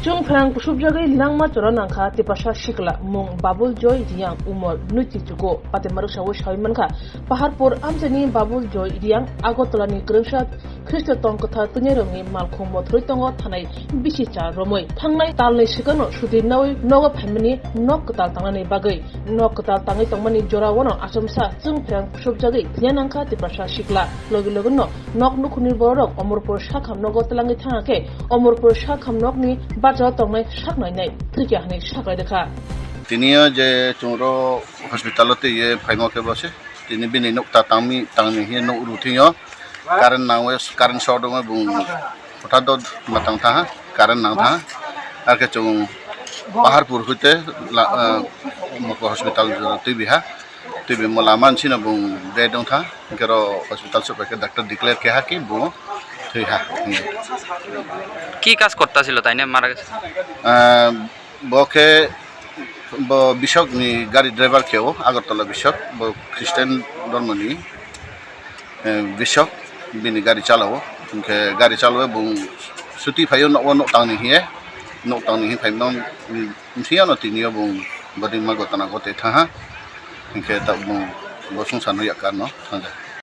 Chungpherang pusubjagai Langma Choranankha Tiprasa Sikla mung Babul Joy Diang umor nuti jugo patemaru sawo shaimanka paharpur amjani Babul Joy Diang agotolani krungshat Christo tongkotha tunyerongi malkhung mothoi tongo thanai bisicha romoi thangnai talnai sikano sudinnawi nogo phaimani noktal tangnani bagai noktal tangai tongmani jorawono asomsa Chungpherang pusubjagai Dianankha Tiprasa Sikla logilogono nok nukhuni borok omorpur shakham nogo tlangi thangake omorpur shakham nokni বাজার তংনাই সাকনাই নাই ত্রিকে হানি সাকলাই দেখা তিনিও যে চুঁরো হসপিটালতে ইয়ে ফাইমকে বসে তিনি বিনি নকতা তামি তাংনি হি ন রুথিও কারেন্ট নাওয়ে কারেন্ট শর্ট দङ बुं হঠাৎ মাতাং থা কারেন্ট নাং থা আর কে চুং পাহাড়পুর হইতে মকো হসপিটাল তুই বিহা তুই বি মলা মানসিনা बुं দে দং থা কেরো হসপিটাল সবাইকে ডাক্তার ডিক্লেয়ার কে হা কি বুं তুই হা কি কাজ করতেছিল তাই না মারা গেছে বকে বিশক নি গাড়ি ড্রাইভার কেও আগরতলা বিশক খ্রিস্টান ধর্মনি বিশক বিনি গাড়ি চালাও ইনকে গাড়ি চালাও বুং সুতি ফাইও ন তাংনি হি ফাইমন মিছিয়া ন তিনিও বুং বদিন মা গতনা গতে থা ইনকে তা বুং বসং সানো ইয়াকার ন